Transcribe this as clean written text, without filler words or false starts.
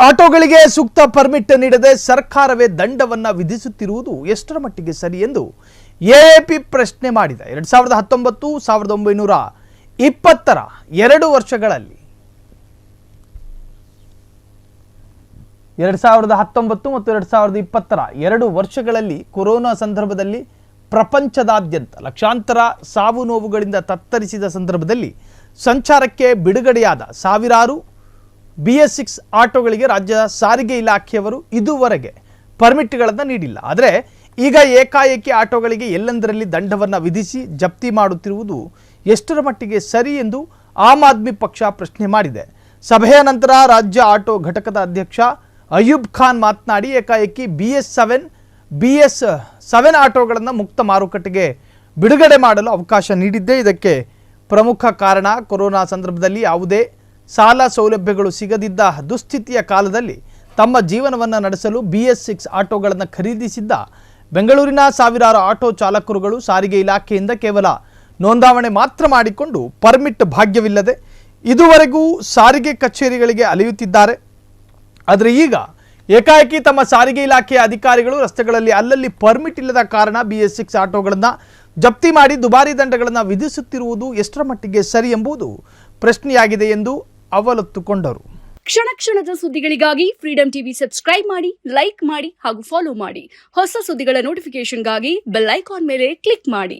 ಆಟೋಗಳಿಗೆ ಸೂಕ್ತ ಪರ್ಮಿಟ್ ನೀಡದೆ ಸರ್ಕಾರವೇ ದಂಡವನ್ನ ವಿಧಿಸುತ್ತಿರುವುದು ಎಷ್ಟರ ಮಟ್ಟಿಗೆ ಸರಿ ಎಂದು ಎಎಪಿ ಪ್ರಶ್ನೆ ಮಾಡಿದೆ. 2019-1920ರ 2 ವರ್ಷಗಳಲ್ಲಿ 2019 ಮತ್ತು 2020ರ 2 ವರ್ಷಗಳಲ್ಲಿ ಕೊರೋನಾ ಸಂದರ್ಭದಲ್ಲಿ ಪ್ರಪಂಚದಾದ್ಯಂತ ಲಕ್ಷಾಂತರ ಸಾವು ನೋವುಗಳಿಂದ ತತ್ತರಿಸಿದ ಸಂದರ್ಭದಲ್ಲಿ ಸಂಚಾರಕ್ಕೆ ಬಿಡುಗಡೆಯಾದ ಸಾವಿರಾರು BS6 ಆಟೋಗಳಿಗೆ ರಾಜ್ಯ ಸಾರಿಗೆ ಇಲಾಖೆಯವರು ಇದುವರೆಗೆ ಪರ್ಮಿಟ್ಗಳನ್ನು ನೀಡಿಲ್ಲ. ಆದರೆ ಈಗ ಏಕಾಏಕಿ ಆಟೋಗಳಿಗೆ ಎಲ್ಲೆಂದರಲ್ಲಿ ದಂಡವನ್ನು ವಿಧಿಸಿ ಜಪ್ತಿ ಮಾಡುತ್ತಿರುವುದು ಎಷ್ಟರ ಮಟ್ಟಿಗೆ ಸರಿ ಎಂದು ಆಮ್ ಆದ್ಮಿ ಪಕ್ಷ ಪ್ರಶ್ನೆ ಮಾಡಿದೆ. ಸಭೆಯ ನಂತರ ರಾಜ್ಯ ಆಟೋ ಘಟಕದ ಅಧ್ಯಕ್ಷ ಅಯೂಬ್ ಖಾನ್ ಮಾತನಾಡಿ, ಏಕಾಏಕಿ BS7 ಆಟೋಗಳನ್ನು ಮುಕ್ತ ಮಾರುಕಟ್ಟೆಗೆ ಬಿಡುಗಡೆ ಮಾಡಲು ಅವಕಾಶ ನೀಡಿದ್ದೇ ಇದಕ್ಕೆ ಪ್ರಮುಖ ಕಾರಣ. ಕೊರೋನಾ ಸಂದರ್ಭದಲ್ಲಿ ಯಾವುದೇ ಸಾಲ ಸೌಲಭ್ಯಗಳು ಸಿಗದಿದ್ದ ದುಸ್ಥಿತಿಯ ಕಾಲದಲ್ಲಿ ತಮ್ಮ ಜೀವನವನ್ನು ನಡೆಸಲು BS6 ಆಟೋಗಳನ್ನು ಖರೀದಿಸಿದ್ದ ಬೆಂಗಳೂರಿನ ಸಾವಿರಾರು ಆಟೋ ಚಾಲಕರುಗಳು ಸಾರಿಗೆ ಇಲಾಖೆಯಿಂದ ಕೇವಲ ನೋಂದಾವಣೆ ಮಾತ್ರ ಮಾಡಿಕೊಂಡು ಪರ್ಮಿಟ್ ಭಾಗ್ಯವಿಲ್ಲದೆ ಇದುವರೆಗೂ ಸಾರಿಗೆ ಕಚೇರಿಗಳಿಗೆ ಅಲೆಯುತ್ತಿದ್ದಾರೆ. ಆದರೆ ಈಗ ಏಕಾಏಕಿ ತಮ್ಮ ಸಾರಿಗೆ ಇಲಾಖೆಯ ಅಧಿಕಾರಿಗಳು ರಸ್ತೆಗಳಲ್ಲಿ ಅಲ್ಲಲ್ಲಿ ಪರ್ಮಿಟ್ ಇಲ್ಲದ ಕಾರಣ BS6 ಆಟೋಗಳನ್ನು ಜಪ್ತಿ ಮಾಡಿ ದುಬಾರಿ ದಂಡಗಳನ್ನು ವಿಧಿಸುತ್ತಿರುವುದು ಎಷ್ಟರ ಮಟ್ಟಿಗೆ ಸರಿ ಎಂಬುದು ಪ್ರಶ್ನೆಯಾಗಿದೆ ಎಂದು ಅವಲತ್ತುಕೊಂಡರು. ಕ್ಷಣ ಕ್ಷಣದ ಸುದ್ದಿಗಳಿಗಾಗಿ ಫ್ರೀಡಂ ಟಿವಿ ಸಬ್ಸ್ಕ್ರೈಬ್ ಮಾಡಿ, ಲೈಕ್ ಮಾಡಿ ಹಾಗೂ ಫಾಲೋ ಮಾಡಿ. ಹೊಸ ಸುದ್ದಿಗಳ ನೋಟಿಫಿಕೇಶನ್ಗಾಗಿ ಬೆಲ್ ಐಕಾನ್ ಮೇಲೆ ಕ್ಲಿಕ್ ಮಾಡಿ.